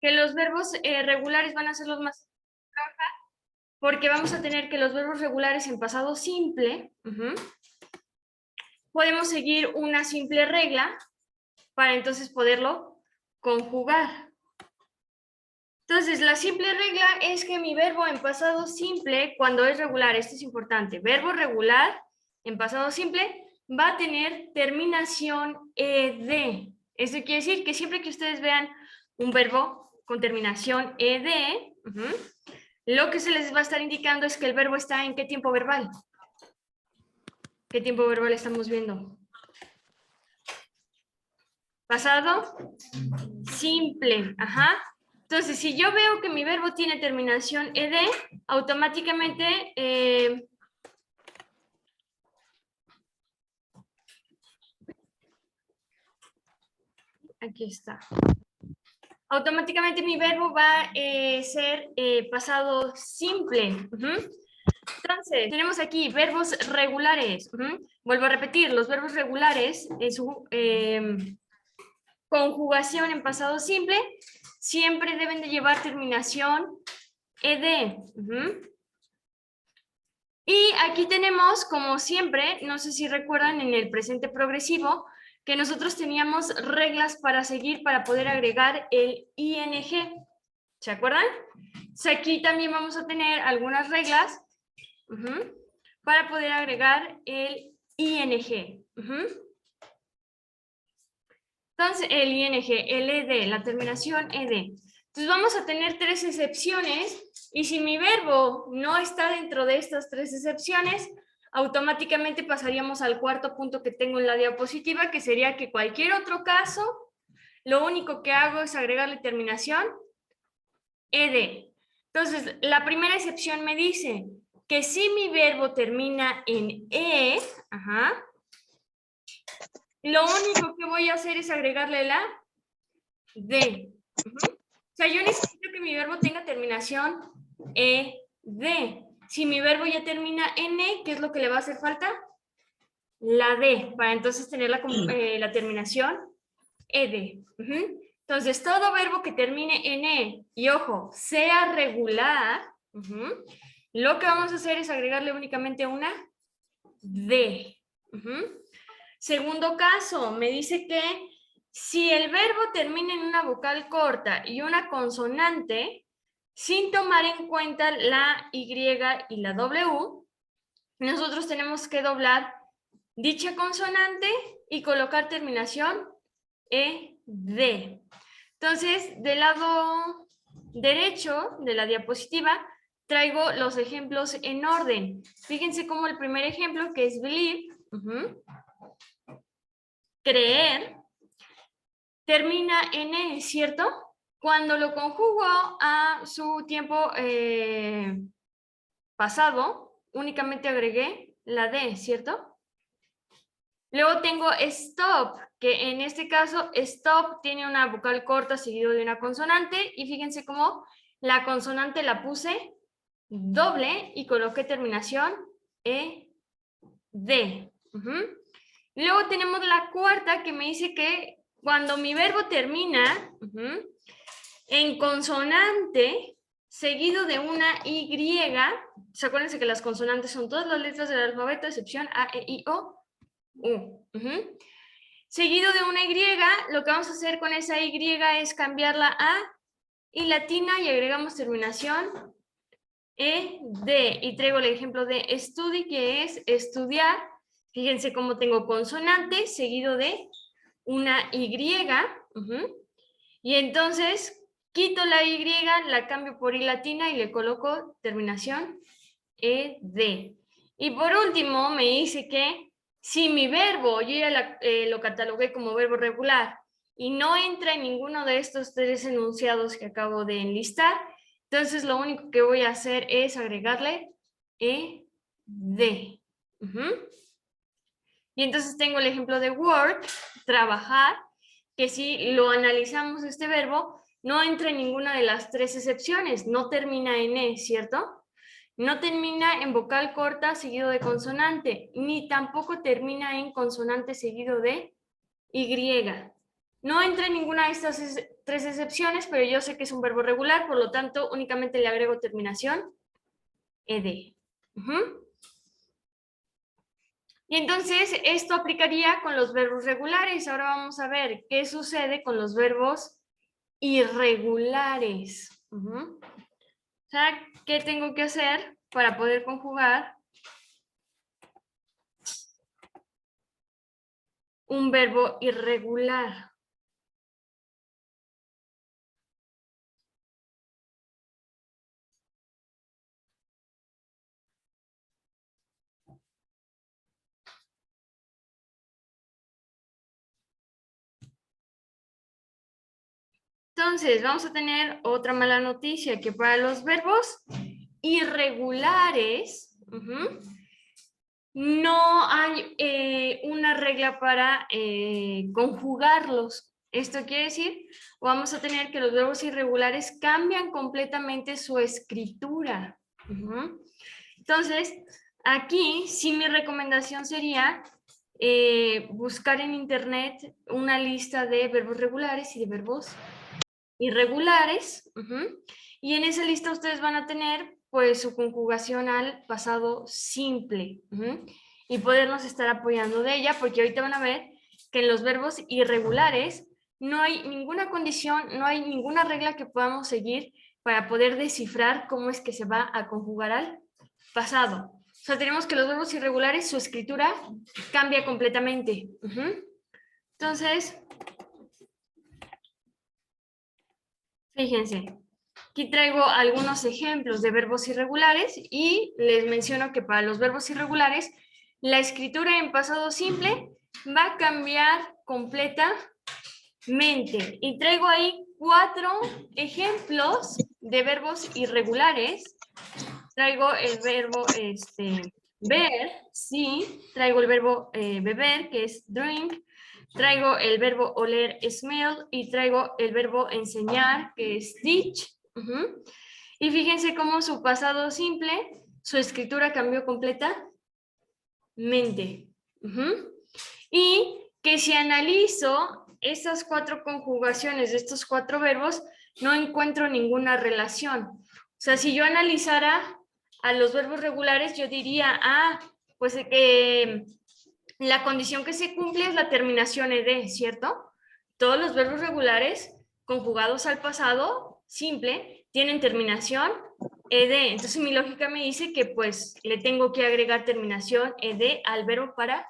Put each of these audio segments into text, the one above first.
que los verbos regulares van a ser los más... porque vamos a tener que los verbos regulares en pasado simple, podemos seguir una simple regla para entonces poderlo conjugar. Entonces, la simple regla es que mi verbo en pasado simple, cuando es regular, esto es importante, verbo regular en pasado simple va a tener terminación ed. Esto quiere decir que siempre que ustedes vean un verbo con terminación ed, lo que se les va a estar indicando es que el verbo está en ¿qué tiempo verbal? ¿Qué tiempo verbal estamos viendo? Pasado simple, Entonces, si yo veo que mi verbo tiene terminación ed, automáticamente aquí está. Automáticamente mi verbo va a ser pasado simple. Entonces, tenemos aquí verbos regulares. Vuelvo a repetir, los verbos regulares en su conjugación en pasado simple siempre deben de llevar terminación ed. Y aquí tenemos, como siempre, no sé si recuerdan en el presente progresivo, que nosotros teníamos reglas para seguir para poder agregar el ing. ¿Se acuerdan? Aquí también vamos a tener algunas reglas para poder agregar el ing. Entonces, el ing, el ed, la terminación ed. Entonces vamos a tener 3 excepciones y si mi verbo no está dentro de estas 3 excepciones, automáticamente pasaríamos al cuarto punto que tengo en la diapositiva, que sería que cualquier otro caso, lo único que hago es agregarle terminación ed. Entonces, la primera excepción me dice que si mi verbo termina en e, lo único que voy a hacer es agregarle la d. O sea, yo necesito que mi verbo tenga terminación ed. Si mi verbo ya termina en e, ¿qué es lo que le va a hacer falta? La d, para entonces tener la terminación ed. Entonces, todo verbo que termine en e, y ojo, sea regular, lo que vamos a hacer es agregarle únicamente una d. Segundo caso, me dice que si el verbo termina en una vocal corta y una consonante, sin tomar en cuenta la Y y la W, nosotros tenemos que doblar dicha consonante y colocar terminación ed. Entonces, del lado derecho de la diapositiva, traigo los ejemplos en orden. Fíjense cómo el primer ejemplo, que es believe, creer, termina en e, ¿cierto? Cuando lo conjugo a su tiempo pasado, únicamente agregué la d, ¿cierto? Luego tengo stop, que en este caso stop tiene una vocal corta seguido de una consonante, y fíjense cómo la consonante la puse doble y coloqué terminación ed. Luego tenemos la cuarta, que me dice que cuando mi verbo termina en consonante seguido de una Y, ¿se acuérdense que las consonantes son todas las letras del alfabeto, excepción A, E, I, O, U? Seguido de una Y, lo que vamos a hacer con esa Y es cambiarla a I latina y agregamos terminación ed. Y traigo el ejemplo de study, que es estudiar. Fíjense cómo tengo consonante seguido de una Y. Y entonces quito la Y, la cambio por I latina y le coloco terminación ed. Y por último me dice que si mi verbo, yo ya lo catalogué como verbo regular y no entra en ninguno de estos 3 enunciados que acabo de enlistar, entonces lo único que voy a hacer es agregarle ed. Y entonces tengo el ejemplo de work, trabajar, que si lo analizamos este verbo, no entra en ninguna de las 3 excepciones, no termina en e, ¿cierto? No termina en vocal corta seguido de consonante, ni tampoco termina en consonante seguido de Y. No entra en ninguna de estas tres excepciones, pero yo sé que es un verbo regular, por lo tanto, únicamente le agrego terminación ed. Y entonces, esto aplicaría con los verbos regulares. Ahora vamos a ver qué sucede con los verbos irregulares. O sea, ¿qué tengo que hacer para poder conjugar un verbo irregular? Entonces, vamos a tener otra mala noticia, que para los verbos irregulares, no hay una regla para conjugarlos. Esto quiere decir, vamos a tener que los verbos irregulares cambian completamente su escritura. Entonces, aquí sí mi recomendación sería buscar en internet una lista de verbos regulares y de verbos irregulares. Y en esa lista ustedes van a tener pues su conjugación al pasado simple. Y podernos estar apoyando de ella, porque ahorita van a ver que en los verbos irregulares no hay ninguna condición, no hay ninguna regla que podamos seguir para poder descifrar cómo es que se va a conjugar al pasado. O sea, tenemos que los verbos irregulares, su escritura cambia completamente. Entonces, fíjense, aquí traigo algunos ejemplos de verbos irregulares y les menciono que para los verbos irregulares la escritura en pasado simple va a cambiar completamente. Y traigo ahí 4 ejemplos de verbos irregulares. Traigo el verbo ver, sí. Traigo el verbo beber, que es drink. Traigo el verbo oler, smell, y traigo el verbo enseñar, que es teach. Y fíjense cómo su pasado simple, su escritura cambió completamente. Y que si analizo estas 4 conjugaciones de estos 4 verbos, no encuentro ninguna relación. O sea, si yo analizara a los verbos regulares, yo diría, pues que la condición que se cumple es la terminación ed, ¿cierto? Todos los verbos regulares conjugados al pasado simple tienen terminación ed. Entonces mi lógica me dice que pues le tengo que agregar terminación ed al verbo para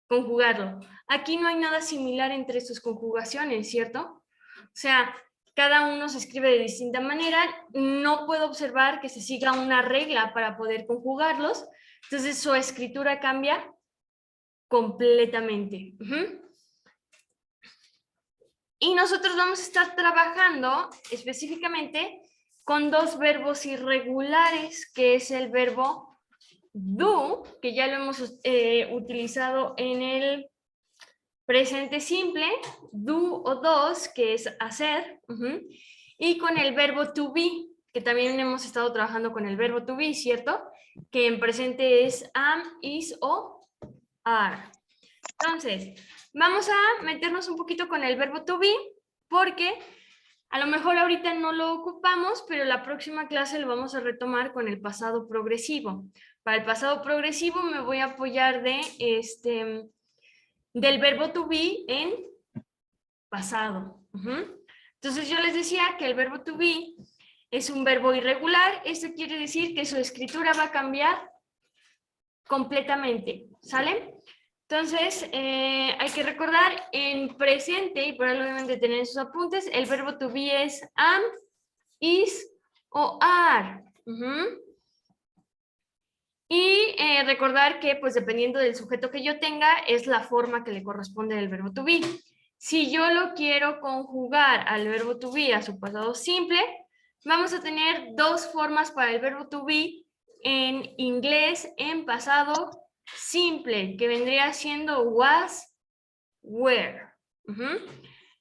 conjugarlo. Aquí no hay nada similar entre sus conjugaciones, ¿cierto? O sea, cada uno se escribe de distinta manera, no puedo observar que se siga una regla para poder conjugarlos, entonces su escritura cambia completamente. Y nosotros vamos a estar trabajando específicamente con 2 verbos irregulares, que es el verbo do, que ya lo hemos utilizado en el presente simple, do o dos, que es hacer, y con el verbo to be, que también hemos estado trabajando con el verbo to be, ¿cierto? Que en presente es am, is o are. Entonces, vamos a meternos un poquito con el verbo to be, porque a lo mejor ahorita no lo ocupamos, pero la próxima clase lo vamos a retomar con el pasado progresivo. Para el pasado progresivo me voy a apoyar de del verbo to be en pasado. Entonces yo les decía que el verbo to be es un verbo irregular. Esto quiere decir que su escritura va a cambiar completamente, ¿sale? Entonces, hay que recordar en presente, y por ahí lo deben de tener en sus apuntes, el verbo to be es am, is o are. Y recordar que, pues, dependiendo del sujeto que yo tenga, es la forma que le corresponde al verbo to be. Si yo lo quiero conjugar al verbo to be a su pasado simple, vamos a tener 2 formas para el verbo to be en inglés en pasado simple, que vendría siendo was, were.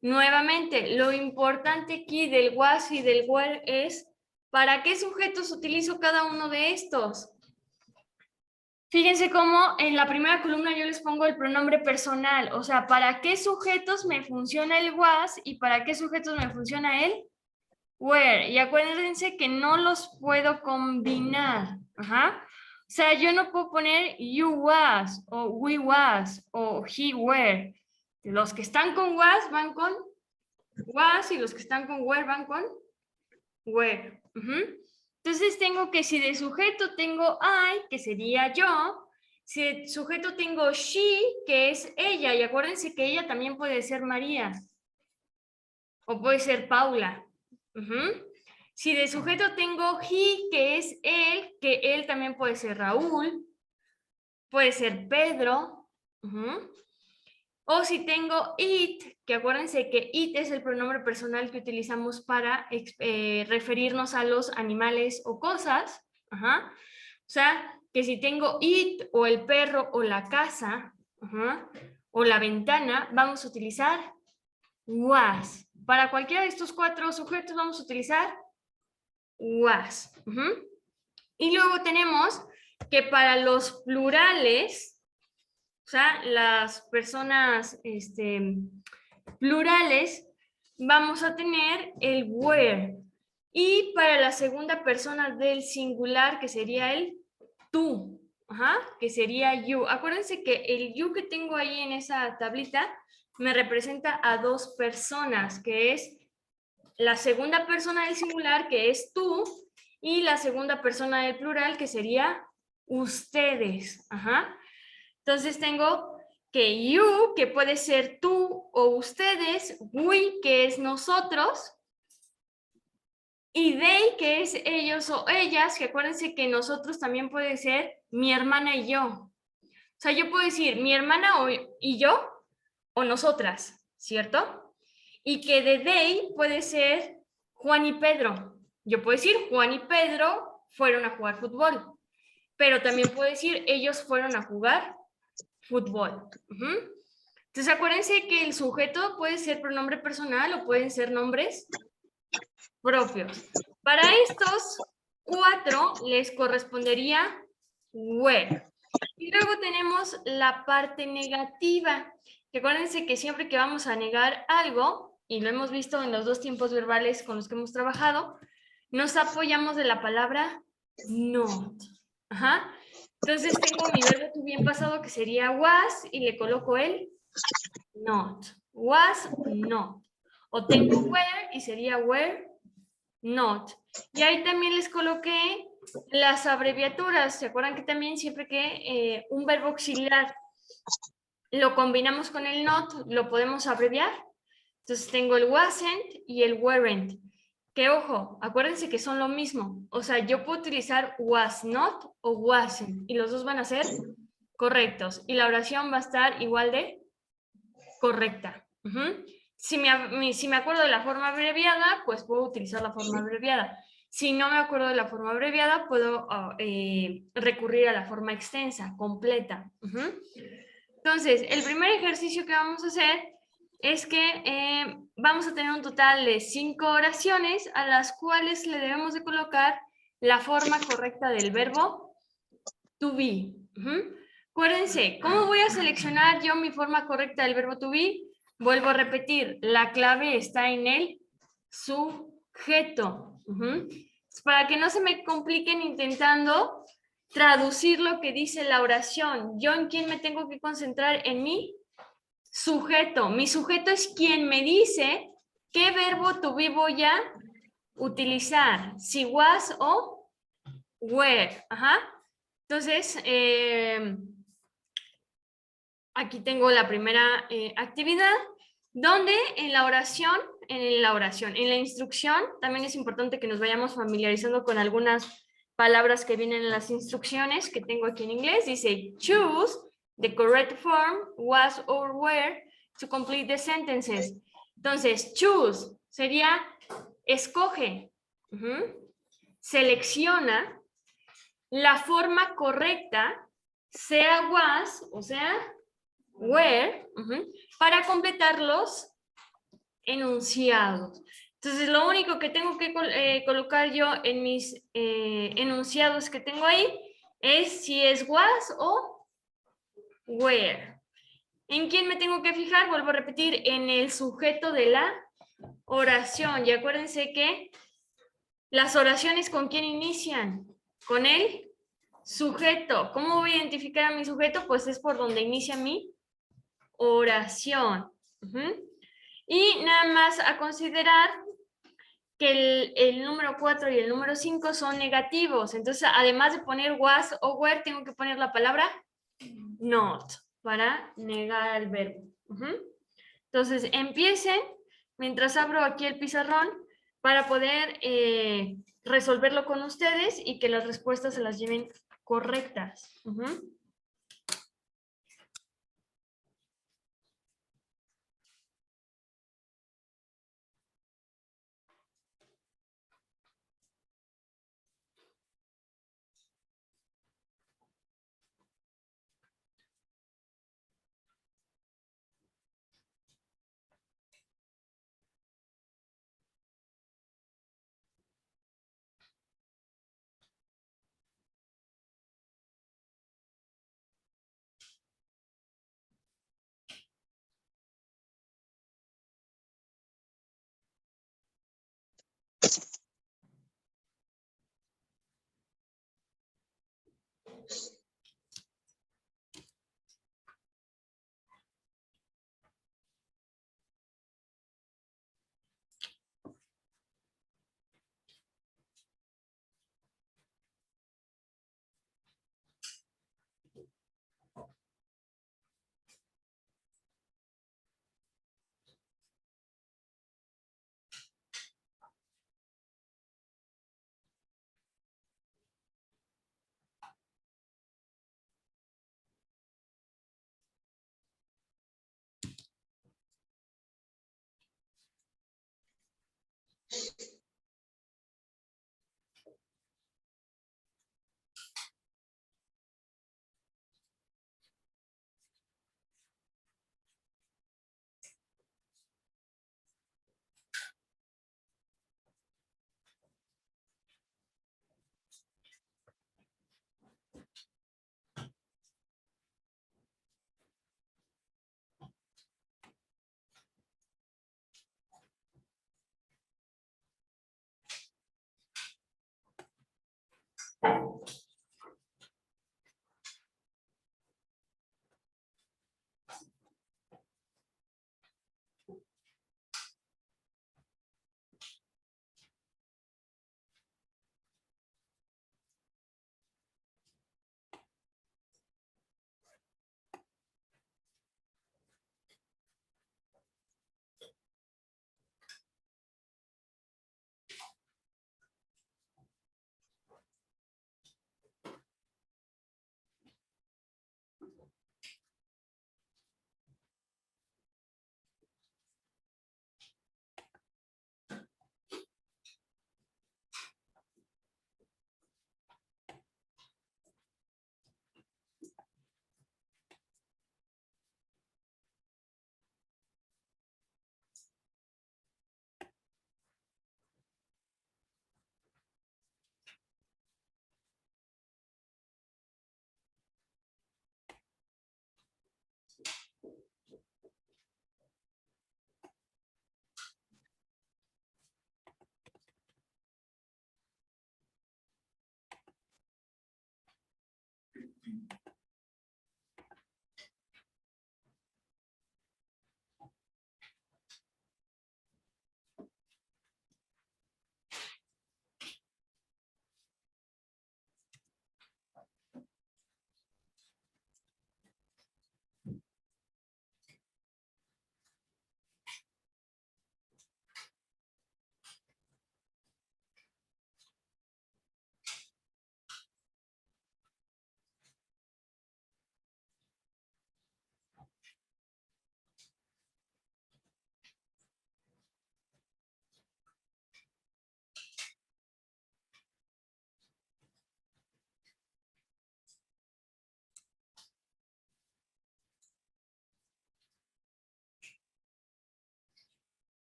Nuevamente, lo importante aquí del was y del were es ¿para qué sujetos utilizo cada uno de estos? Fíjense cómo en la primera columna yo les pongo el pronombre personal, o sea, para qué sujetos me funciona el was y para qué sujetos me funciona el were. Y acuérdense que no los puedo combinar. Ajá. O sea, yo no puedo poner you was o we was o he were. Los que están con was van con was y los que están con were van con were. Entonces tengo que si de sujeto tengo I, que sería yo, si de sujeto tengo she, que es ella, y acuérdense que ella también puede ser María, o puede ser Paula. Si de sujeto tengo he, que es él, que él también puede ser Raúl, puede ser Pedro. O si tengo it, que acuérdense que it es el pronombre personal que utilizamos para referirnos a los animales o cosas. O sea, que si tengo it o el perro o la casa o la ventana, vamos a utilizar was. Para cualquiera de estos 4 sujetos vamos a utilizar was. Y luego tenemos que para los plurales, o sea, las personas plurales, vamos a tener el were. Y para la segunda persona del singular, que sería el tú, que sería you. Acuérdense que el you que tengo ahí en esa tablita me representa a 2 personas, que es la segunda persona del singular, que es tú, y la segunda persona del plural, que sería ustedes. Entonces tengo que you, que puede ser tú o ustedes, we, que es nosotros, y they, que es ellos o ellas, que acuérdense que nosotros también puede ser mi hermana y yo. O sea, yo puedo decir mi hermana y yo, o nosotras, ¿cierto? Y que de they puede ser Juan y Pedro. Yo puedo decir Juan y Pedro fueron a jugar fútbol, pero también puedo decir ellos fueron a jugar fútbol. Entonces acuérdense que el sujeto puede ser pronombre personal o pueden ser nombres propios. Para estos 4 les correspondería were. Y luego tenemos la parte negativa, que acuérdense que siempre que vamos a negar algo, y lo hemos visto en los 2 tiempos verbales con los que hemos trabajado, nos apoyamos de la palabra not. Entonces tengo mi verbo to be en pasado que sería was y le coloco el not. Was not. O tengo were y sería were not. Y ahí también les coloqué las abreviaturas. ¿Se acuerdan que también siempre que un verbo auxiliar lo combinamos con el not, lo podemos abreviar? Entonces tengo el wasn't y el weren't. Que ojo, acuérdense que son lo mismo. O sea, yo puedo utilizar was not o wasn't y los dos van a ser correctos. Y la oración va a estar igual de correcta. Si me acuerdo de la forma abreviada, pues puedo utilizar la forma abreviada. Si no me acuerdo de la forma abreviada, puedo recurrir a la forma extensa, completa. Entonces, el primer ejercicio que vamos a hacer es que vamos a tener un total de 5 oraciones a las cuales le debemos de colocar la forma correcta del verbo to be. Acuérdense, ¿cómo voy a seleccionar yo mi forma correcta del verbo to be? Vuelvo a repetir, la clave está en el sujeto. Para que no se me compliquen intentando traducir lo que dice la oración. ¿Yo en quién me tengo que concentrar? En mi sujeto. Mi sujeto es quien me dice qué verbo to be voy a utilizar. Si was o were. Entonces, aquí tengo la primera actividad, donde en la instrucción, también es importante que nos vayamos familiarizando con algunas palabras que vienen en las instrucciones que tengo aquí en inglés. Dice, choose the correct form, was or were, to complete the sentences. Entonces, choose sería escoge, selecciona la forma correcta, sea was o sea were, para completar los enunciados. Entonces, lo único que tengo que colocar yo en mis enunciados que tengo ahí es si es was o were. ¿En quién me tengo que fijar? Vuelvo a repetir, en el sujeto de la oración. Y acuérdense que las oraciones ¿con quién inician? Con el sujeto. ¿Cómo voy a identificar a mi sujeto? Pues es por donde inicia mi oración. Y nada más a considerar que el número 4 y el número 5 son negativos. Entonces, además de poner was o were, tengo que poner la palabra not para negar al verbo. Entonces, empiecen mientras abro aquí el pizarrón para poder resolverlo con ustedes y que las respuestas se las lleven correctas.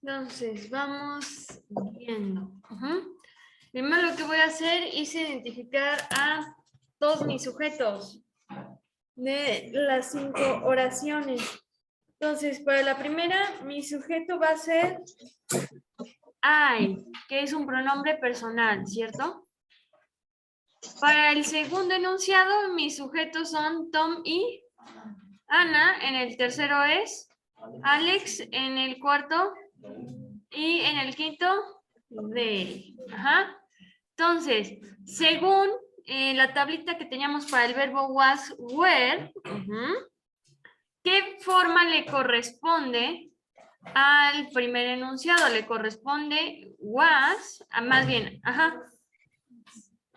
Entonces, vamos viendo. Primero lo que voy a hacer es identificar a todos mis sujetos de las 5 oraciones. Entonces, para la primera, mi sujeto va a ser I, que es un pronombre personal, ¿cierto? Para el segundo enunciado, mis sujetos son Tom y Ana. En el tercero es Alex. En el cuarto y en el quinto, they. Ajá. Entonces, según la tablita que teníamos para el verbo was, were, ¿qué forma le corresponde al primer enunciado? Le corresponde was, más bien,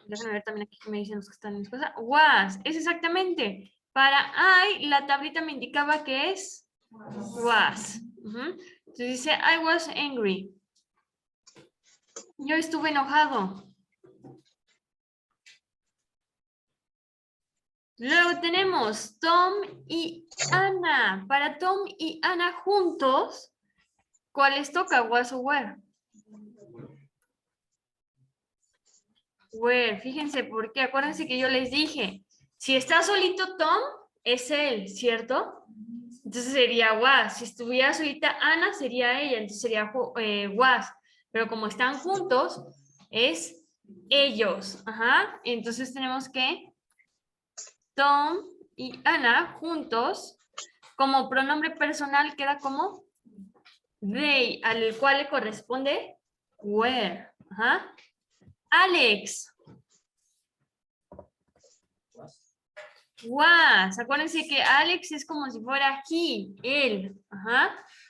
déjame ver también aquí que me dicen los que están en mis cosas. Was, es exactamente. Para I, la tablita me indicaba que es was. Entonces dice, I was angry. Yo estuve enojado. Luego tenemos Tom y Ana. Para Tom y Ana juntos, ¿cuál les toca? Was o were. Were, fíjense por qué. Acuérdense que yo les dije, si está solito Tom, es él, ¿cierto? Entonces sería was. Si estuviera solita Ana, sería ella, entonces sería was. Pero como están juntos, es ellos. Entonces tenemos que Tom y Ana juntos, como pronombre personal queda como they, al cual le corresponde were. Alex. Was. Acuérdense que Alex es como si fuera he, él.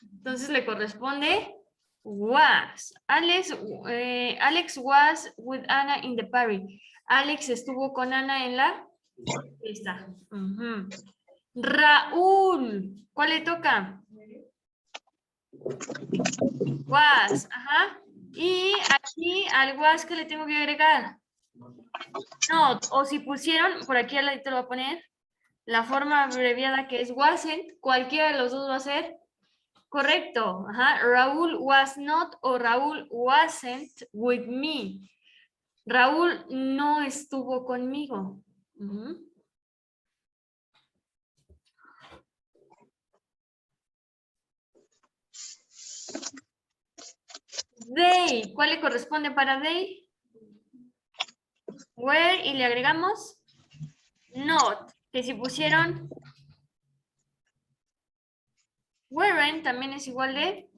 Entonces le corresponde was. Alex was with Anna in the party. Alex estuvo con Ana en la fiesta. Raúl. ¿Cuál le toca? Was. Y aquí al was que le tengo que agregar. No, o si pusieron, por aquí al ladito lo voy a poner, la forma abreviada que es wasn't, cualquiera de los dos va a ser correcto. Raúl was not o Raúl wasn't with me. Raúl no estuvo conmigo. They, ¿cuál le corresponde para they? Where y le agregamos not, que si pusieron weren't también es igual de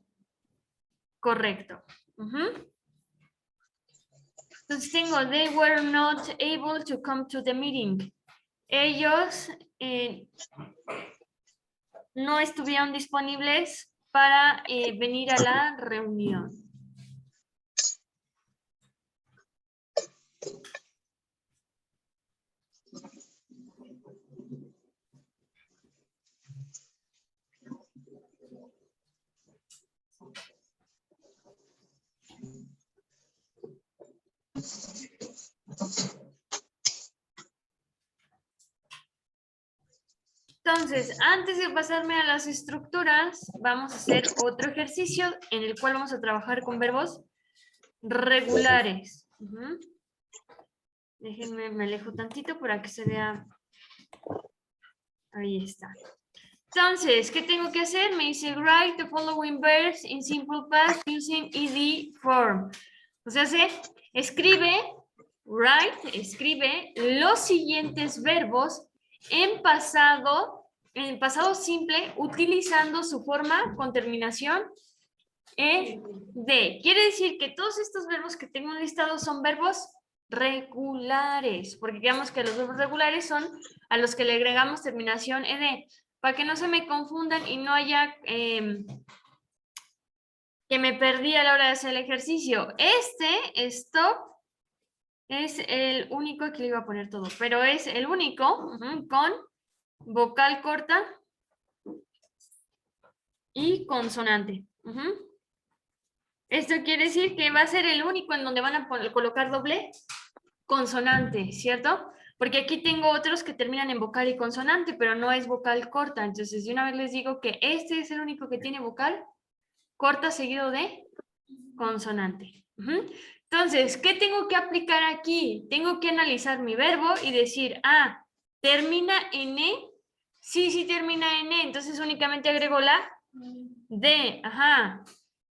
correcto. Entonces tengo, they were not able to come to the meeting. Ellos no estuvieron disponibles para venir a la reunión. Entonces, antes de pasarme a las estructuras, vamos a hacer otro ejercicio en el cual vamos a trabajar con verbos regulares. Déjenme, me alejo tantito para que se vea. Ahí está. Entonces, ¿qué tengo que hacer? Me dice, write the following verbs in simple past using ed form. O sea, escribe los siguientes verbos en pasado simple utilizando su forma con terminación ed. Quiere decir que todos estos verbos que tengo listados son verbos regulares, porque digamos que los verbos regulares son a los que le agregamos terminación ed, para que no se me confundan y no haya que me perdí a la hora de hacer el ejercicio. Stop, es el único que le iba a poner todo, pero es el único con vocal corta y consonante. Esto quiere decir que va a ser el único en donde van a colocar doble consonante, ¿cierto? Porque aquí tengo otros que terminan en vocal y consonante, pero no es vocal corta. Entonces, de una vez les digo que este es el único que tiene vocal corta seguido de consonante. Entonces, ¿qué tengo que aplicar aquí? Tengo que analizar mi verbo y decir, ¿termina en E? Sí, sí termina en E, entonces únicamente agrego la D,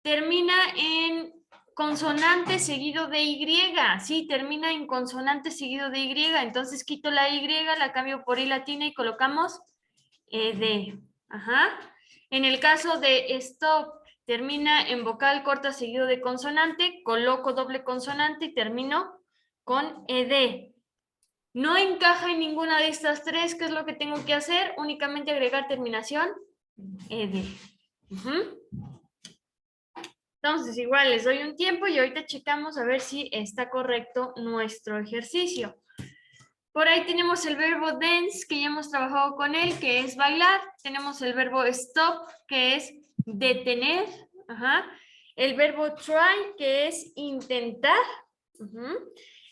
Termina en consonante seguido de Y, sí, termina en consonante seguido de Y, entonces quito la Y, la cambio por I latina y colocamos ED, En el caso de stop, termina en vocal corta seguido de consonante, coloco doble consonante y termino con ED. No encaja en ninguna de estas tres, ¿qué es lo que tengo que hacer? Únicamente agregar terminación ED. Entonces, igual les doy un tiempo y ahorita checamos a ver si está correcto nuestro ejercicio. Por ahí tenemos el verbo dance, que ya hemos trabajado con él, que es bailar. Tenemos el verbo stop, que es detener. El verbo try, que es intentar.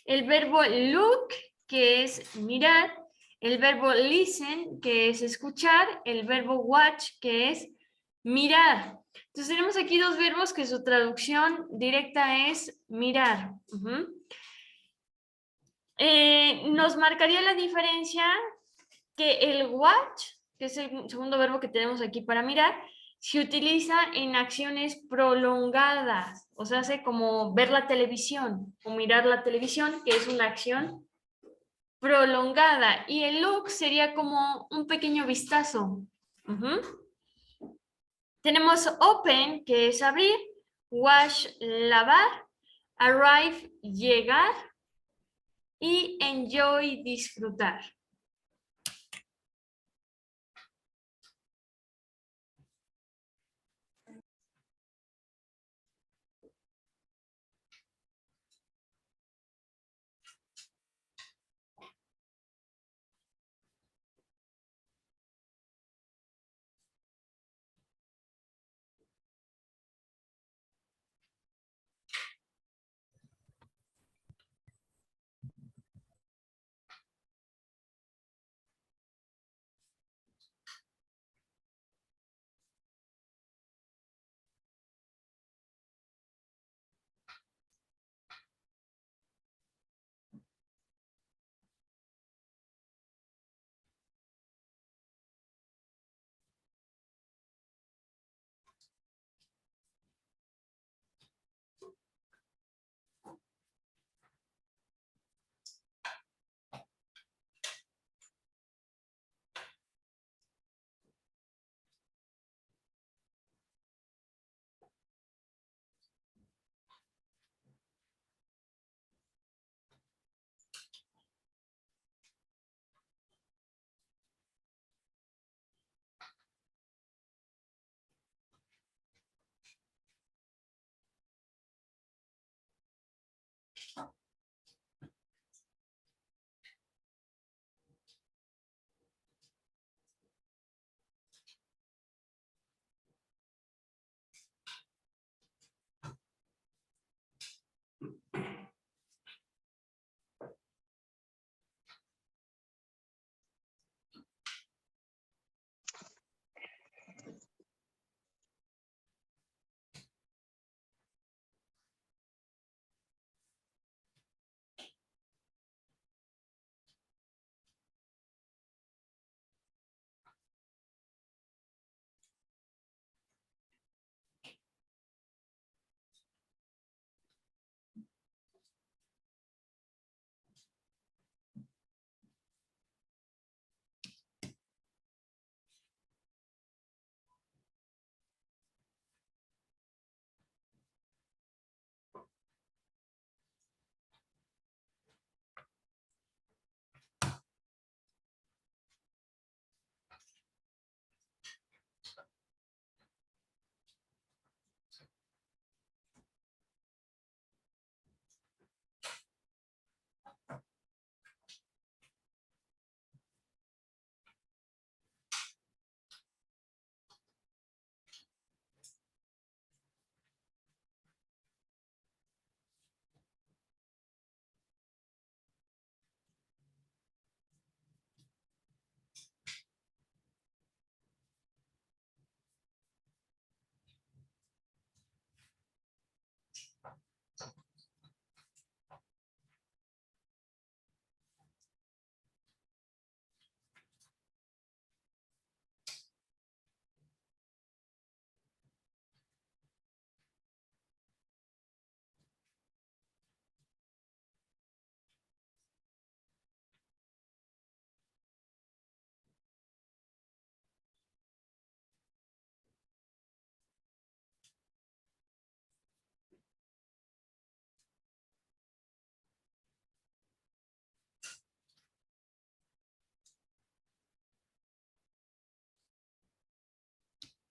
El verbo look, que es mirar. El verbo listen, que es escuchar. El verbo watch, que es mirar. Entonces tenemos aquí dos verbos que su traducción directa es mirar. Nos marcaría la diferencia que el watch, que es el segundo verbo que tenemos aquí para mirar, se utiliza en acciones prolongadas, o sea, hace como ver la televisión o mirar la televisión, que es una acción prolongada, y el look sería como un pequeño vistazo. Tenemos open, que es abrir, wash, lavar, arrive, llegar, y enjoy, disfrutar.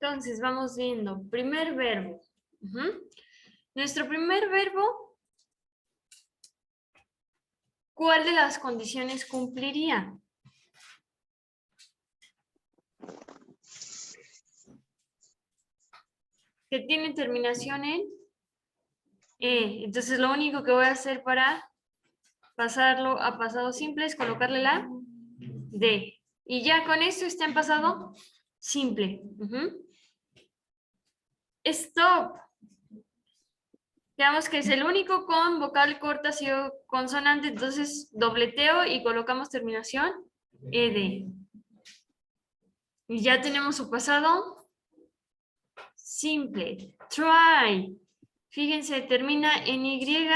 Entonces, vamos viendo. Primer verbo. Ujú. Nuestro primer verbo, ¿cuál de las condiciones cumpliría? Que tiene terminación en E. Entonces, lo único que voy a hacer para pasarlo a pasado simple es colocarle la D. Y ya con esto está en pasado simple. Ujú. Stop. Digamos que es el único con vocal corta o consonante, entonces dobleteo y colocamos terminación ed. Y ya tenemos su pasado simple. Try. Fíjense, termina en Y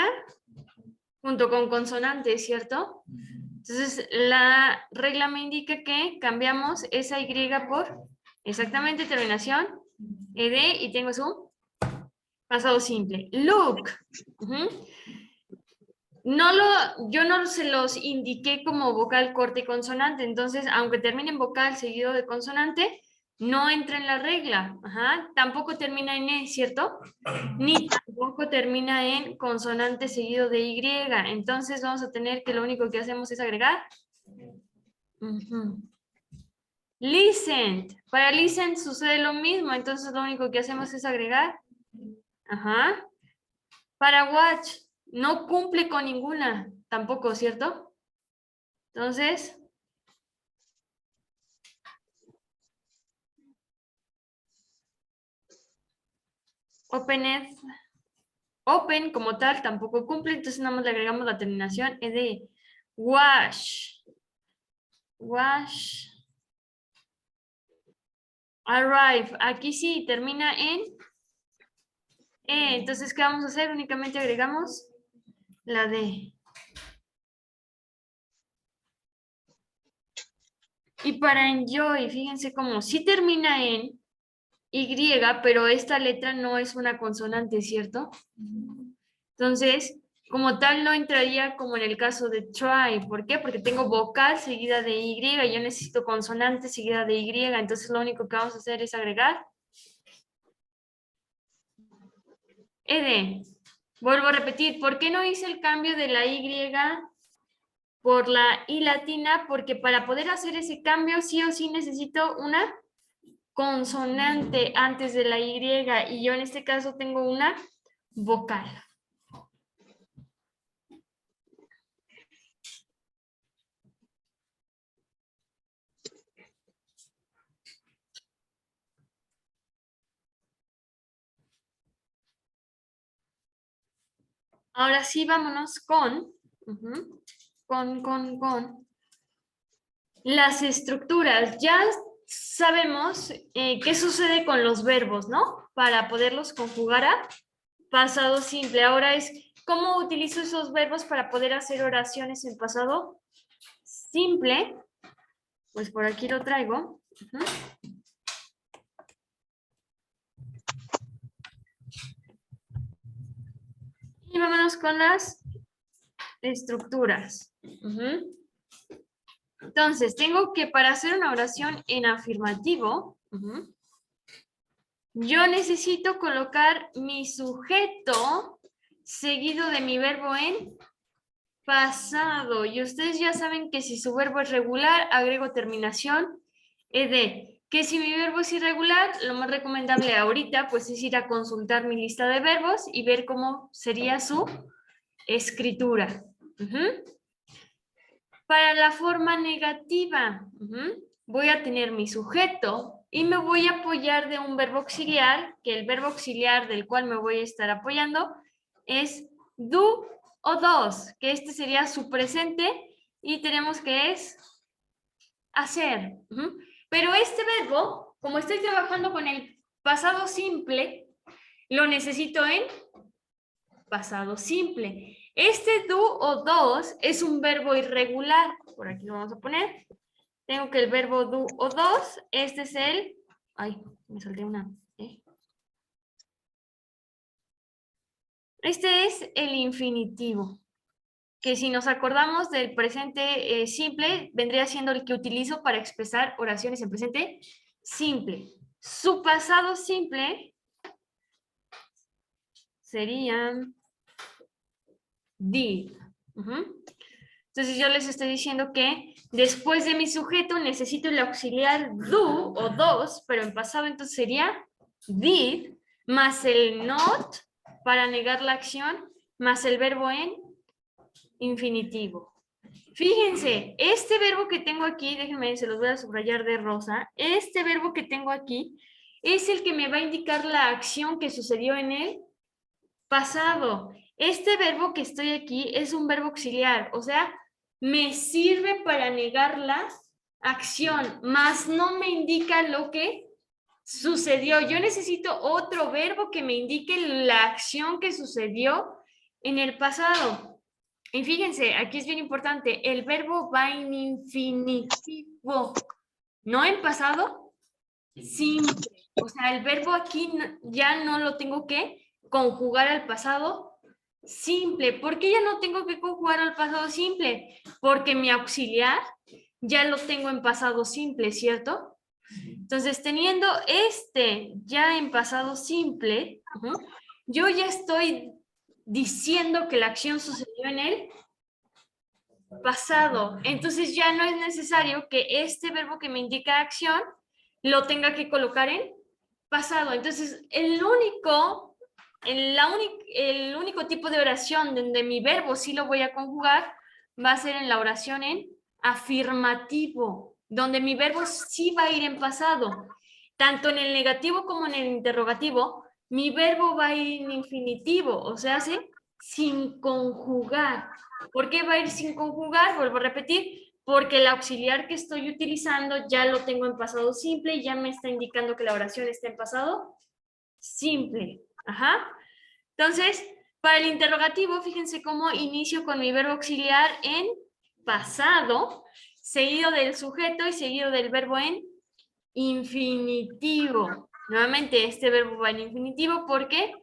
junto con consonante, ¿cierto? Entonces, la regla me indica que cambiamos esa Y por exactamente terminación ed y tengo su pasado simple. Look. Yo no se los indiqué como vocal corta y consonante, entonces, aunque termine en vocal seguido de consonante, no entra en la regla. Ajá. Tampoco termina en E, ¿cierto? Ni tampoco termina en consonante seguido de Y. Entonces, vamos a tener que lo único que hacemos es agregar. Listen. Para listen sucede lo mismo, entonces lo único que hacemos es agregar. Ajá. Para watch, no cumple con ninguna, tampoco, ¿cierto? Entonces, open como tal tampoco cumple, entonces nada más le agregamos la terminación ed. Wash. Wash. Arrive. Aquí sí termina en E. Entonces, ¿qué vamos a hacer? Únicamente agregamos la D. Y para enjoy, fíjense cómo sí termina en Y, pero esta letra no es una consonante, ¿cierto? Entonces, como tal, no entraría como en el caso de try. ¿Por qué? Porque tengo vocal seguida de Y, yo necesito consonante seguida de Y, entonces lo único que vamos a hacer es agregar ed. Vuelvo a repetir, ¿por qué no hice el cambio de la Y por la I latina? Porque para poder hacer ese cambio sí o sí necesito una consonante antes de la Y y yo en este caso tengo una vocal. Ahora sí, vámonos con las estructuras. Ya sabemos qué sucede con los verbos, ¿no? Para poderlos conjugar a pasado simple. Ahora es cómo utilizo esos verbos para poder hacer oraciones en pasado simple. Pues por aquí lo traigo. Y vámonos con las estructuras. Entonces, tengo que para hacer una oración en afirmativo, yo necesito colocar mi sujeto seguido de mi verbo en pasado. Y ustedes ya saben que si su verbo es regular, agrego terminación ed. Que si mi verbo es irregular, lo más recomendable ahorita pues es ir a consultar mi lista de verbos y ver cómo sería su escritura. Para la forma negativa, voy a tener mi sujeto y me voy a apoyar de un verbo auxiliar, que el verbo auxiliar del cual me voy a estar apoyando es do o dos, que este sería su presente y tenemos que es hacer. Pero este verbo, como estoy trabajando con el pasado simple, lo necesito en pasado simple. Este do o dos es un verbo irregular. Por aquí lo vamos a poner. Tengo que el verbo do o dos, este es el... Ay, me salté una. Este es el infinitivo, que si nos acordamos del presente simple, vendría siendo el que utilizo para expresar oraciones en presente simple. Su pasado simple sería did. Entonces yo les estoy diciendo que después de mi sujeto necesito el auxiliar do o dos, pero en pasado entonces sería did más el not para negar la acción más el verbo en infinitivo. Fíjense, este verbo que tengo aquí, déjenme, se los voy a subrayar de rosa, este verbo que tengo aquí es el que me va a indicar la acción que sucedió en el pasado. Este verbo que estoy aquí es un verbo auxiliar, o sea, me sirve para negar la acción, más no me indica lo que sucedió. Yo necesito otro verbo que me indique la acción que sucedió en el pasado. Y fíjense, aquí es bien importante, el verbo va en infinitivo, no en pasado simple. O sea, el verbo aquí ya no lo tengo que conjugar al pasado simple. ¿Por qué ya no tengo que conjugar al pasado simple? Porque mi auxiliar ya lo tengo en pasado simple, ¿cierto? Entonces, teniendo este ya en pasado simple, yo ya estoy diciendo que la acción sucedió en el pasado. Entonces ya no es necesario que este verbo que me indica acción lo tenga que colocar en pasado. Entonces, el único tipo de oración donde mi verbo sí lo voy a conjugar va a ser en la oración en afirmativo, donde mi verbo sí va a ir en pasado. Tanto en el negativo como en el interrogativo, mi verbo va a ir en infinitivo, o sea, sin conjugar. ¿Por qué va a ir sin conjugar? Vuelvo a repetir, porque el auxiliar que estoy utilizando ya lo tengo en pasado simple y ya me está indicando que la oración está en pasado simple. Ajá. Entonces, para el interrogativo, fíjense cómo inicio con mi verbo auxiliar en pasado, seguido del sujeto y seguido del verbo en infinitivo. Nuevamente, este verbo va en infinitivo, ¿por qué?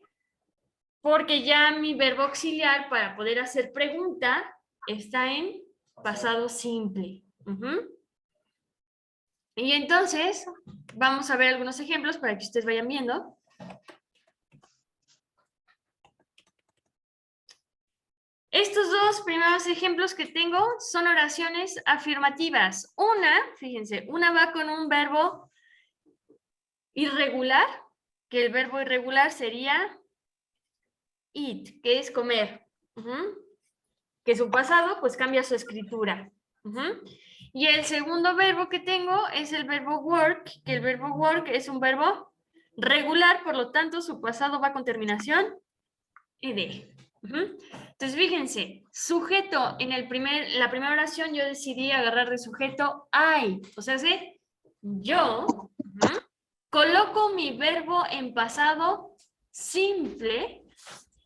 Porque ya mi verbo auxiliar para poder hacer pregunta está en pasado simple. Y entonces, vamos a ver algunos ejemplos para que ustedes vayan viendo. Estos dos primeros ejemplos que tengo son oraciones afirmativas. Una, fíjense, una va con un verbo irregular, que el verbo irregular sería eat, que es comer. Que su pasado pues cambia su escritura. Y el segundo verbo que tengo es el verbo work, que el verbo work es un verbo regular, por lo tanto su pasado va con terminación ed. Entonces fíjense, sujeto en la primera oración yo decidí agarrar de sujeto I, o sea, yo coloco mi verbo en pasado simple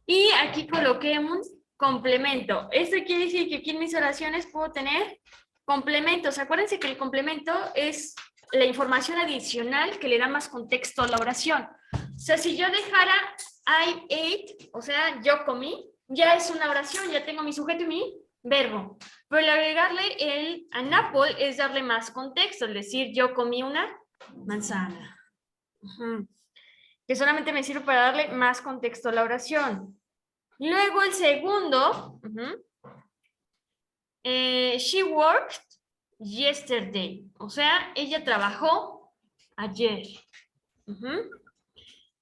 y aquí coloqué un complemento. Esto quiere decir que aquí en mis oraciones puedo tener complementos. Acuérdense que el complemento es la información adicional que le da más contexto a la oración. O sea, si yo dejara I ate, o sea, yo comí, ya es una oración, ya tengo mi sujeto y mi verbo. Pero el agregarle el an apple es darle más contexto, es decir, yo comí una manzana. Que solamente me sirve para darle más contexto a la oración. Luego el segundo, she worked yesterday, o sea, ella trabajó ayer.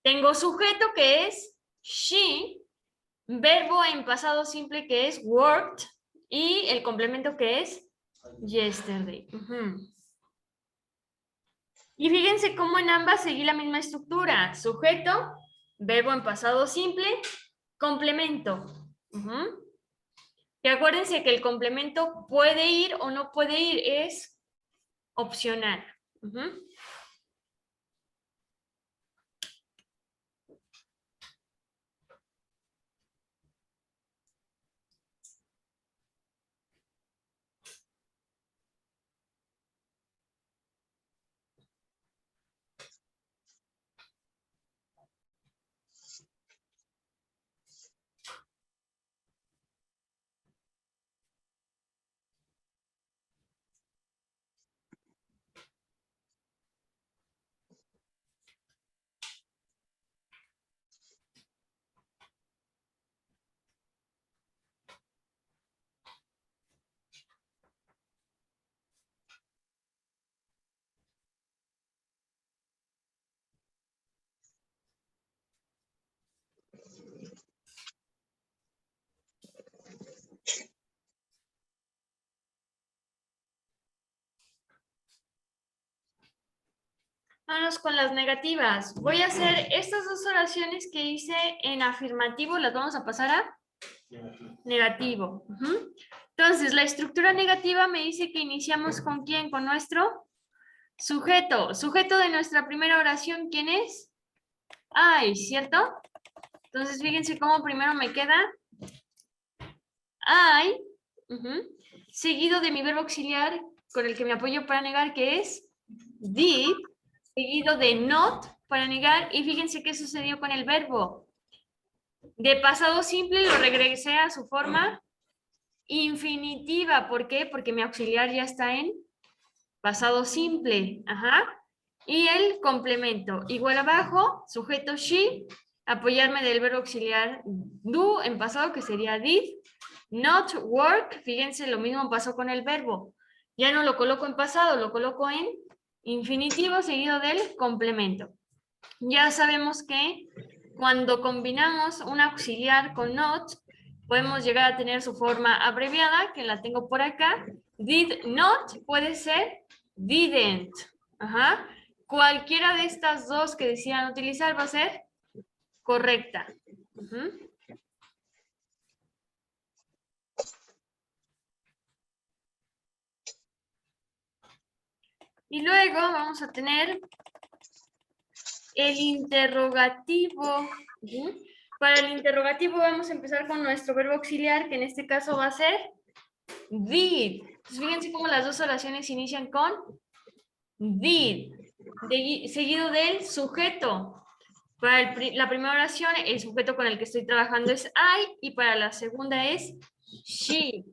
Tengo sujeto que es she, verbo en pasado simple que es worked y el complemento que es yesterday. Y fíjense cómo en ambas seguí la misma estructura. Sujeto, verbo en pasado simple, complemento. Y acuérdense que el complemento puede ir o no puede ir, es opcional. Vámonos con las negativas. Voy a hacer estas dos oraciones que hice en afirmativo, las vamos a pasar a negativo. Entonces, la estructura negativa me dice que iniciamos con ¿quién? Con nuestro sujeto. Sujeto de nuestra primera oración, ¿quién es? I, ¿cierto? Entonces, fíjense cómo primero me queda I, seguido de mi verbo auxiliar con el que me apoyo para negar, que es did, seguido de not para negar, y fíjense qué sucedió con el verbo. De pasado simple lo regresé a su forma infinitiva. ¿Por qué? Porque mi auxiliar ya está en pasado simple. Y el complemento. Igual abajo, sujeto she, apoyarme del verbo auxiliar do en pasado, que sería did. Not work, fíjense, lo mismo pasó con el verbo. Ya no lo coloco en pasado, lo coloco en infinitivo seguido del complemento. Ya sabemos que cuando combinamos un auxiliar con not, podemos llegar a tener su forma abreviada, que la tengo por acá. Did not puede ser didn't. Cualquiera de estas dos que decidan utilizar va a ser correcta. Y luego vamos a tener el interrogativo. Para el interrogativo vamos a empezar con nuestro verbo auxiliar, que en este caso va a ser did. Entonces, fíjense cómo las dos oraciones inician con did, seguido del sujeto. Para la primera oración, el sujeto con el que estoy trabajando es I, y para la segunda es she.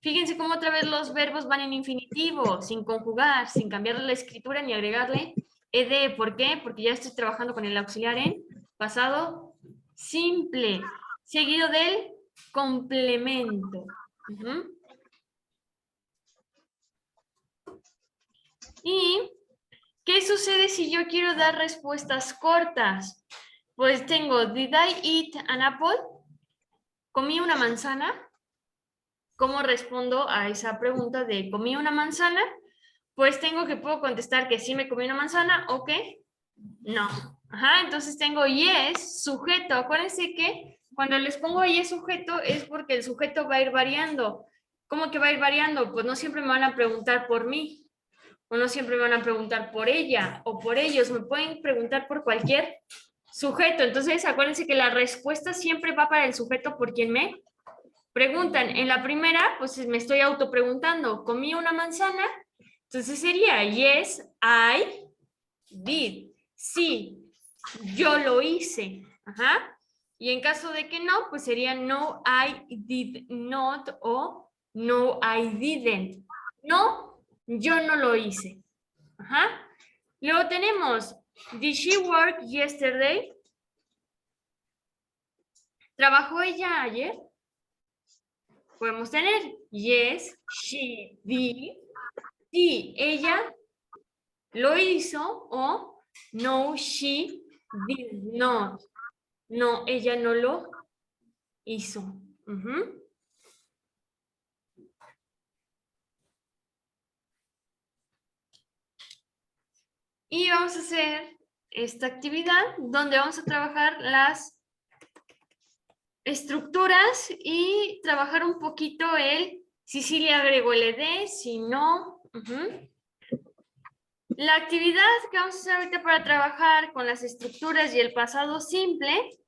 Fíjense cómo otra vez los verbos van en infinitivo, sin conjugar, sin cambiarle la escritura ni agregarle ed. ¿Por qué? Porque ya estoy trabajando con el auxiliar en pasado simple, seguido del complemento. ¿Y qué sucede si yo quiero dar respuestas cortas? Pues tengo, did I eat an apple? ¿Comí una manzana? ¿Cómo respondo a esa pregunta de ¿comí una manzana? Pues puedo contestar que sí me comí una manzana o que no. Entonces tengo yes, sujeto. Acuérdense que cuando les pongo yes sujeto es porque el sujeto va a ir variando. ¿Cómo que va a ir variando? Pues no siempre me van a preguntar por mí, o no siempre me van a preguntar por ella o por ellos. Me pueden preguntar por cualquier sujeto. Entonces acuérdense que la respuesta siempre va para el sujeto por quien me preguntan. En la primera, pues me estoy autopreguntando, ¿comí una manzana? Entonces sería, yes, I did. Sí, yo lo hice. Y en caso de que no, pues sería no, I did not, o no, I didn't. No, yo no lo hice. Luego tenemos, did she work yesterday? ¿Trabajó ella ayer? Podemos tener yes, she did. Sí, ella lo hizo, o no, she did not. No, ella no lo hizo. Y vamos a hacer esta actividad donde vamos a trabajar las estructuras y trabajar un poquito el si sí le agrego el ed, si no. La actividad que vamos a hacer ahorita para trabajar con las estructuras y el pasado simple,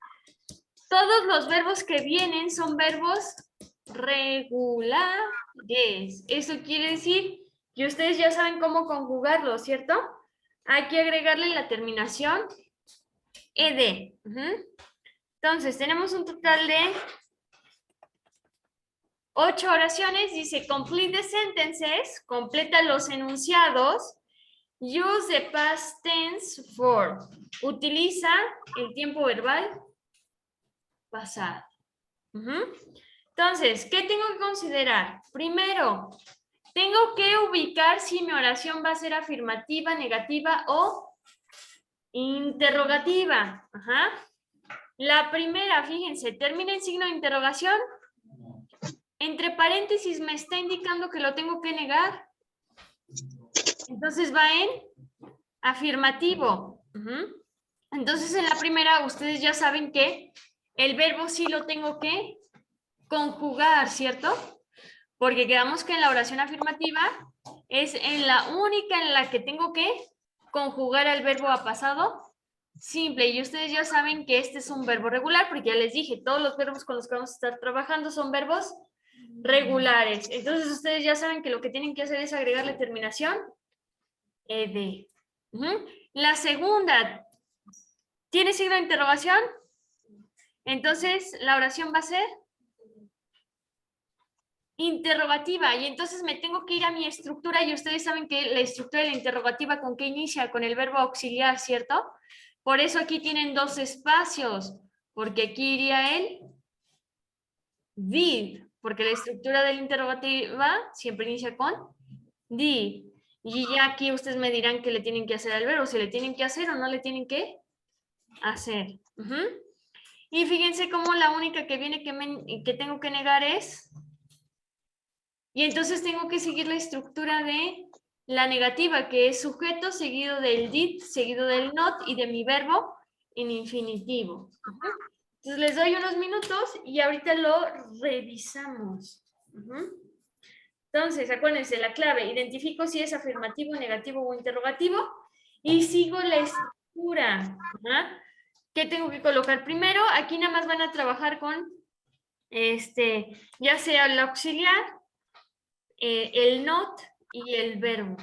todos los verbos que vienen son verbos regulares. Eso quiere decir que ustedes ya saben cómo conjugarlo, ¿cierto? Hay que agregarle la terminación ed. Entonces, tenemos un total de 8 oraciones. Dice, complete the sentences, completa los enunciados. Use the past tense for. Utiliza el tiempo verbal pasado. Entonces, ¿qué tengo que considerar? Primero, tengo que ubicar si mi oración va a ser afirmativa, negativa o interrogativa. La primera, fíjense, termina en signo de interrogación. Entre paréntesis me está indicando que lo tengo que negar. Entonces va en afirmativo. Entonces, en la primera, ustedes ya saben que el verbo sí lo tengo que conjugar, ¿cierto? Porque quedamos que en la oración afirmativa es en la única en la que tengo que conjugar el verbo a pasado simple. Y ustedes ya saben que este es un verbo regular, porque ya les dije, todos los verbos con los que vamos a estar trabajando son verbos regulares. Entonces, ustedes ya saben que lo que tienen que hacer es agregarle terminación ed. La segunda, ¿tiene signo de interrogación? Entonces, la oración va a ser interrogativa. Y entonces me tengo que ir a mi estructura. Y ustedes saben que la estructura de la interrogativa, ¿con qué inicia? Con el verbo auxiliar, ¿cierto? Por eso aquí tienen dos espacios. Porque aquí iría el did. Porque la estructura de la interrogativa siempre inicia con did. Y ya aquí ustedes me dirán qué le tienen que hacer al verbo. Si le tienen que hacer o no le tienen que hacer. Y fíjense cómo la única que viene que tengo que negar es... Y entonces tengo que seguir la estructura de la negativa, que es sujeto seguido del did, seguido del not y de mi verbo en infinitivo. Entonces les doy unos minutos y ahorita lo revisamos. Entonces, acuérdense, la clave, identifico si es afirmativo, negativo o interrogativo y sigo la estructura. ¿Qué tengo que colocar primero? Aquí nada más van a trabajar con, ya sea el auxiliar, el not y el verbo.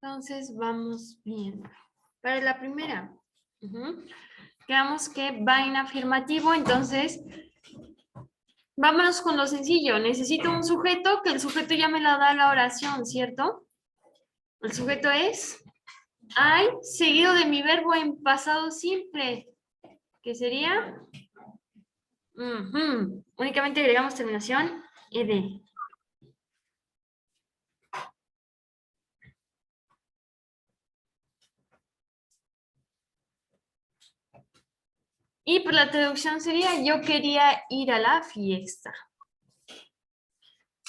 Entonces vamos viendo. Para la primera, veamos que va en afirmativo, entonces vámonos con lo sencillo. Necesito un sujeto, que el sujeto ya me la da la oración, ¿cierto? El sujeto es I, seguido de mi verbo en pasado simple, que sería únicamente agregamos terminación ed. Y por la traducción sería yo quería ir a la fiesta.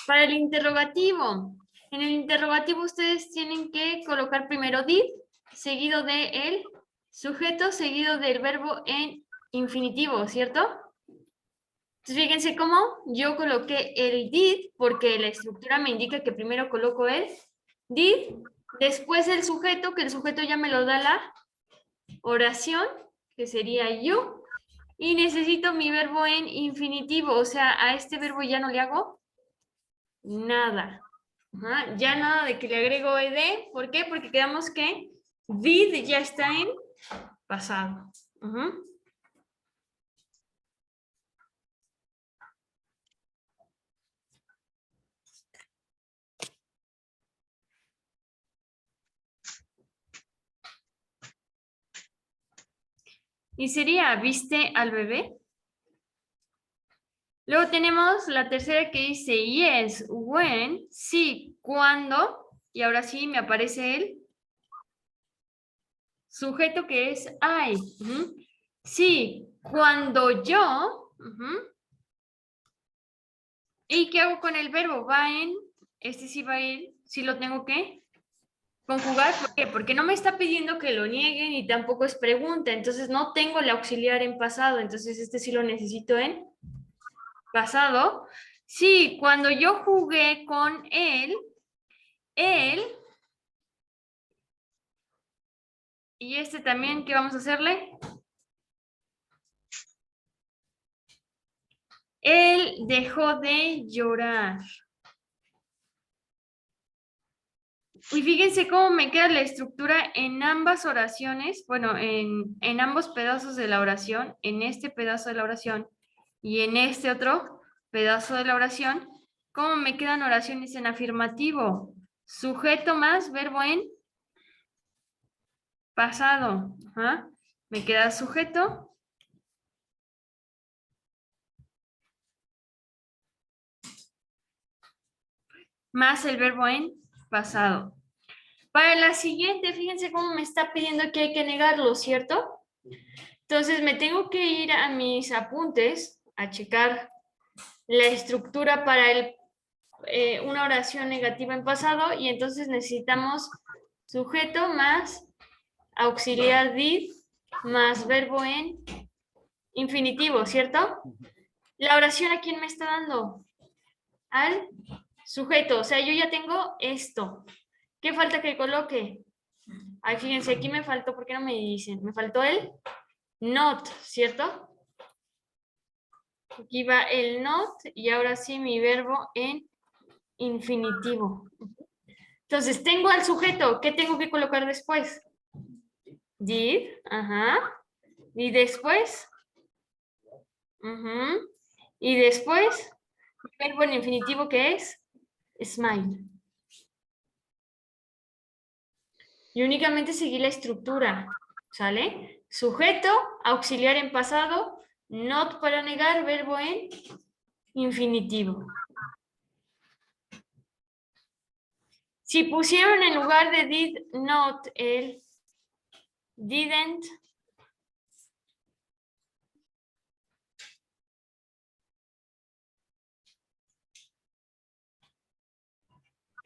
Para el interrogativo, en el interrogativo ustedes tienen que colocar primero did, seguido de el sujeto, seguido del verbo en infinitivo, ¿cierto? Entonces fíjense cómo yo coloqué el did, porque la estructura me indica que primero coloco el did, después el sujeto, que el sujeto ya me lo da la oración, que sería you, y necesito mi verbo en infinitivo, o sea, a este verbo ya no le hago nada. Ya nada de que le agrego ed. ¿Por qué? Porque quedamos que did ya está en pasado. Y sería, ¿viste al bebé? Luego tenemos la tercera que dice yes, when, sí, cuando, y ahora sí me aparece el sujeto que es I. Sí, cuando yo. ¿Y qué hago con el verbo? Va en, este sí va a ir, sí lo tengo que conjugar. ¿Por qué? Porque no me está pidiendo que lo niegue ni tampoco es pregunta, entonces no tengo el auxiliar en pasado, entonces este sí lo necesito en pasado. Sí, cuando yo jugué con él, y este también, ¿qué vamos a hacerle? Él dejó de llorar. Y fíjense cómo me queda la estructura en ambas oraciones, bueno, en ambos pedazos de la oración, en este pedazo de la oración y en este otro pedazo de la oración, cómo me quedan oraciones en afirmativo. Sujeto más verbo en pasado. Me queda sujeto más el verbo en pasado. Para la siguiente, fíjense cómo me está pidiendo que hay que negarlo, ¿cierto? Entonces me tengo que ir a mis apuntes a checar la estructura para una oración negativa en pasado y entonces necesitamos sujeto más auxiliar did más verbo en infinitivo, ¿cierto? La oración, ¿a quién me está dando? Al sujeto. O sea, yo ya tengo esto. ¿Qué falta que coloque? Ay, fíjense, aquí me faltó, ¿por qué no me dicen? Me faltó el not, ¿cierto? Aquí va el not y ahora sí mi verbo en infinitivo. Entonces, tengo al sujeto. ¿Qué tengo que colocar después? Did, ajá. Y después, y después, el verbo en infinitivo que es smile. Y únicamente seguir la estructura, ¿sale? Sujeto, auxiliar en pasado, not para negar, verbo en infinitivo. Si pusieron en lugar de did not el didn't,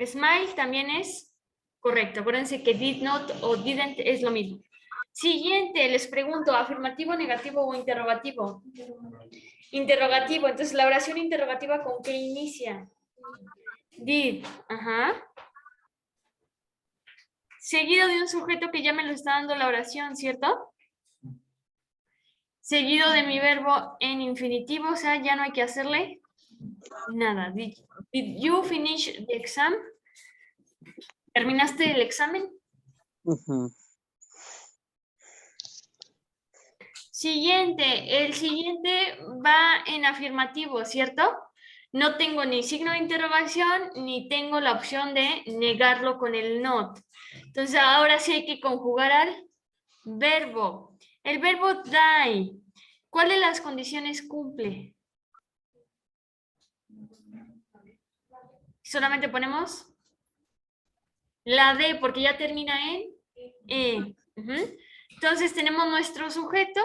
smile también es correcto. Acuérdense que did not o didn't es lo mismo. Siguiente, les pregunto, ¿afirmativo, negativo o interrogativo? Interrogativo. Entonces, la oración interrogativa, ¿con qué inicia? Did, ajá. Seguido de un sujeto que ya me lo está dando la oración, ¿cierto? Seguido de mi verbo en infinitivo, o sea, ya no hay que hacerle nada. Did you finish the exam? ¿Terminaste el examen? Siguiente, el siguiente va en afirmativo, ¿cierto? No tengo ni signo de interrogación, ni tengo la opción de negarlo con el not. Entonces, ahora sí hay que conjugar al verbo. El verbo die, ¿cuál de las condiciones cumple? Solamente ponemos la D, porque ya termina en E. Entonces, tenemos nuestro sujeto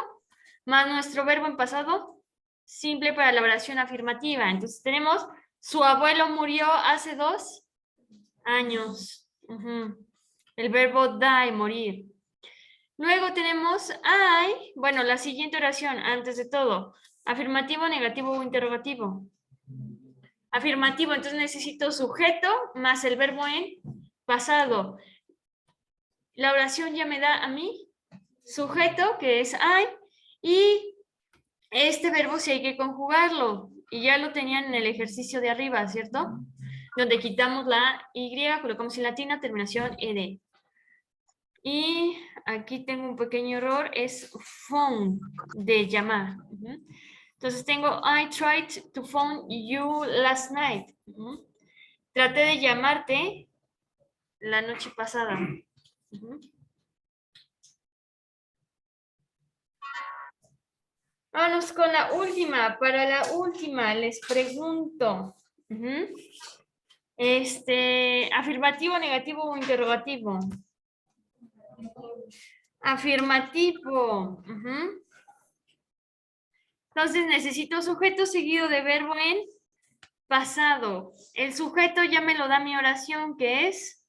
más nuestro verbo en pasado simple para la oración afirmativa. Entonces tenemos, su abuelo murió hace 2 años. El verbo die, morir. Luego tenemos I, bueno, la siguiente oración, antes de todo, afirmativo, negativo o interrogativo. Afirmativo, entonces necesito sujeto más el verbo en pasado. La oración ya me da a mí sujeto, que es I, y este verbo sí hay que conjugarlo. Y ya lo tenían en el ejercicio de arriba, ¿cierto? Donde quitamos la Y, colocamos en latina, terminación ed. Y aquí tengo un pequeño error, es phone, de llamar. Entonces tengo, I tried to phone you last night. Traté de llamarte la noche pasada. Vamos con la última. Para la última les pregunto. Afirmativo, negativo o interrogativo. Afirmativo. Entonces necesito sujeto seguido de verbo en pasado. El sujeto ya me lo da mi oración, que es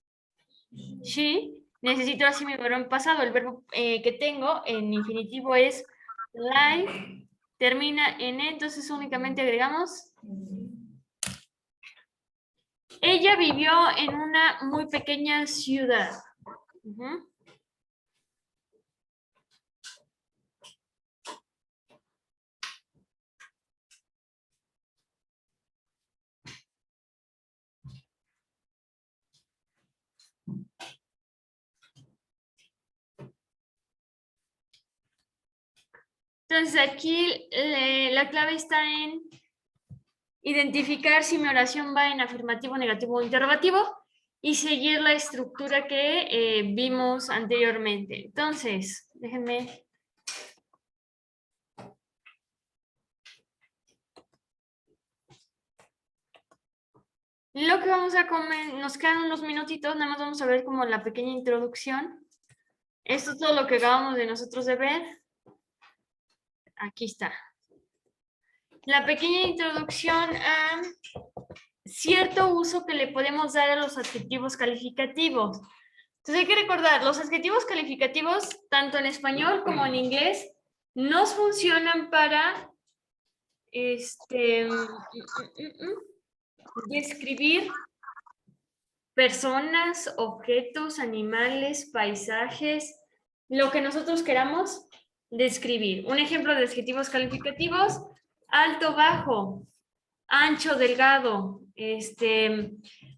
she. Necesito así mi verbo en pasado. El verbo que tengo en infinitivo es live. Termina en E, entonces únicamente agregamos. Ella vivió en una muy pequeña ciudad. Entonces aquí la clave está en identificar si mi oración va en afirmativo, negativo o interrogativo y seguir la estructura que vimos anteriormente. Entonces, déjenme. Lo que vamos a comer, nos quedan unos minutitos, nada más vamos a ver como la pequeña introducción. Esto es todo lo que acabamos de nosotros de ver. Aquí está. La pequeña introducción a cierto uso que le podemos dar a los adjetivos calificativos. Entonces hay que recordar, los adjetivos calificativos, tanto en español como en inglés, nos funcionan para describir personas, objetos, animales, paisajes, lo que nosotros queramos describir. Un ejemplo de adjetivos calificativos: alto, bajo, ancho, delgado,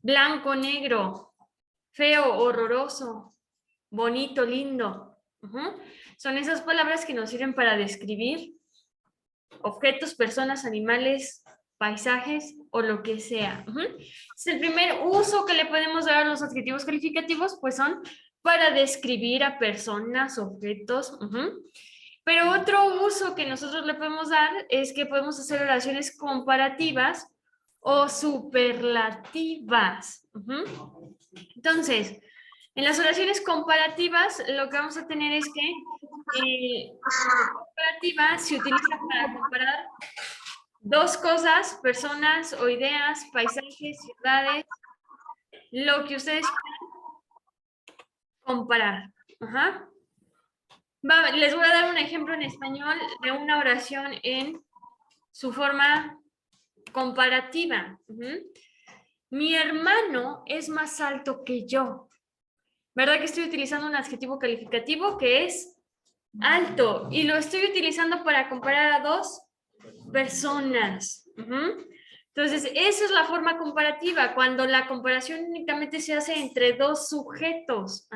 blanco, negro, feo, horroroso, bonito, lindo. Son esas palabras que nos sirven para describir objetos, personas, animales, paisajes o lo que sea. Es el primer uso que le podemos dar a los adjetivos calificativos, pues son para describir a personas, objetos. Pero otro uso que nosotros le podemos dar es que podemos hacer oraciones comparativas o superlativas. Entonces, en las oraciones comparativas, lo que vamos a tener es que la comparativa se utiliza para comparar dos cosas, personas o ideas, paisajes, ciudades, lo que ustedes quieran comparar. Les voy a dar un ejemplo en español de una oración en su forma comparativa. Mi hermano es más alto que yo. ¿Verdad que estoy utilizando un adjetivo calificativo que es alto? Y lo estoy utilizando para comparar a dos personas. Entonces, esa es la forma comparativa, cuando la comparación únicamente se hace entre dos sujetos.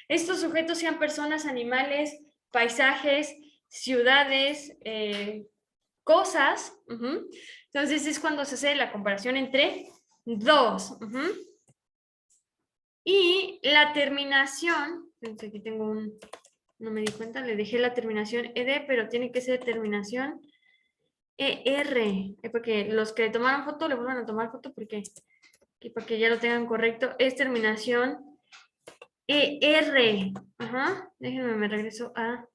Estos sujetos sean personas, animales, paisajes, ciudades, cosas. Entonces, es cuando se hace la comparación entre dos. Y la terminación, aquí tengo no me di cuenta, le dejé la terminación ed, pero tiene que ser terminación ER, porque los que tomaron foto le vuelvan a tomar foto porque para que ya lo tengan correcto, es terminación ER. Déjenme, me regreso a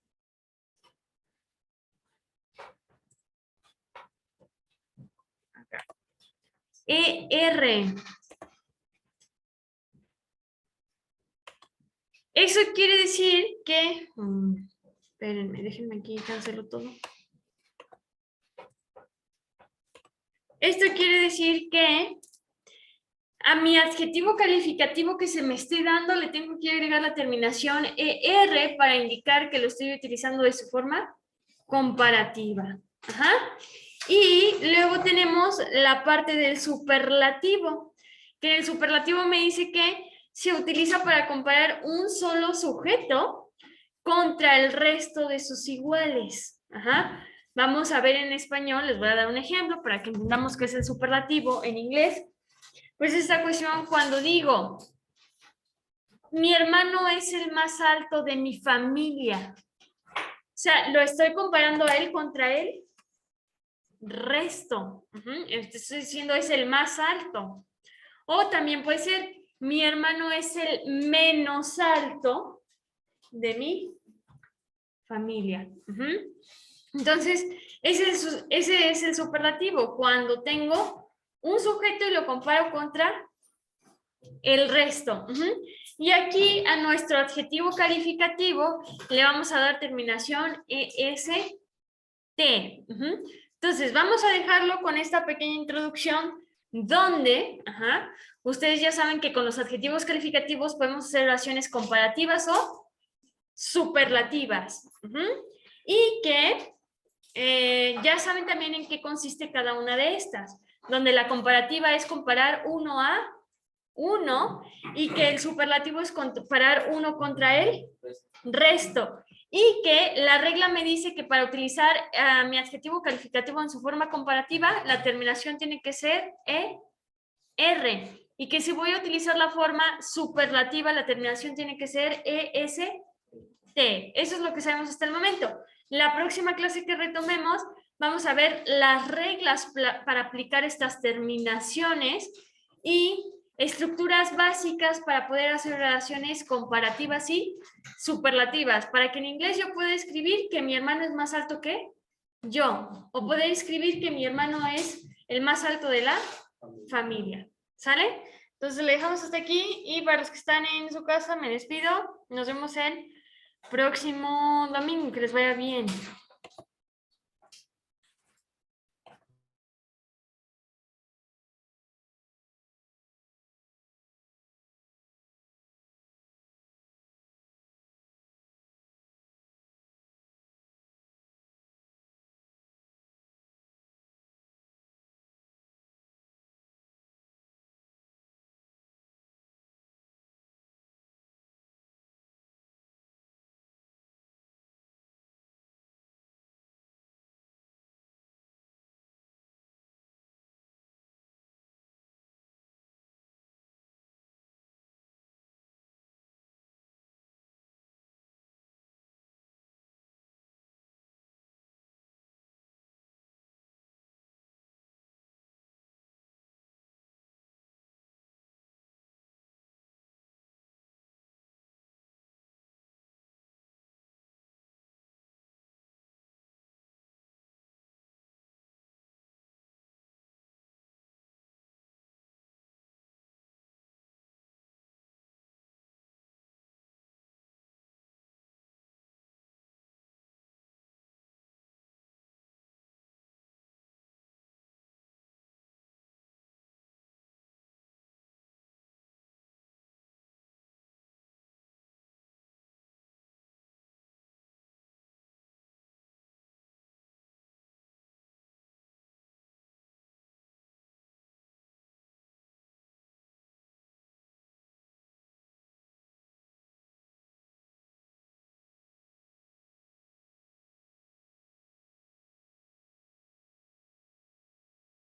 acá. ER. Eso quiere decir que, espérenme, déjenme aquí, cancelo todo. Esto quiere decir que a mi adjetivo calificativo que se me esté dando le tengo que agregar la terminación ER para indicar que lo estoy utilizando de su forma comparativa. Y luego tenemos la parte del superlativo, que en el superlativo me dice que se utiliza para comparar un solo sujeto contra el resto de sus iguales. Vamos a ver en español, les voy a dar un ejemplo para que entendamos qué es el superlativo en inglés. Pues esta cuestión cuando digo, mi hermano es el más alto de mi familia. O sea, lo estoy comparando a él contra el resto. Estoy diciendo es el más alto. O también puede ser, mi hermano es el menos alto de mi familia. Entonces, ese es el superlativo, cuando tengo un sujeto y lo comparo contra el resto. Y aquí a nuestro adjetivo calificativo le vamos a dar terminación EST. Entonces, vamos a dejarlo con esta pequeña introducción donde, ustedes ya saben que con los adjetivos calificativos podemos hacer oraciones comparativas o superlativas. Y que ya saben también en qué consiste cada una de estas, donde la comparativa es comparar uno a uno y que el superlativo es comparar uno contra el resto. Y que la regla me dice que para utilizar mi adjetivo calificativo en su forma comparativa, la terminación tiene que ser ER. Y que si voy a utilizar la forma superlativa, la terminación tiene que ser EST. Eso es lo que sabemos hasta el momento. La próxima clase que retomemos, vamos a ver las reglas para aplicar estas terminaciones y estructuras básicas para poder hacer relaciones comparativas y superlativas, para que en inglés yo pueda escribir que mi hermano es más alto que yo, o poder escribir que mi hermano es el más alto de la familia. ¿Sale? Entonces le dejamos hasta aquí y para los que están en su casa me despido. Nos vemos el próximo domingo. Que les vaya bien.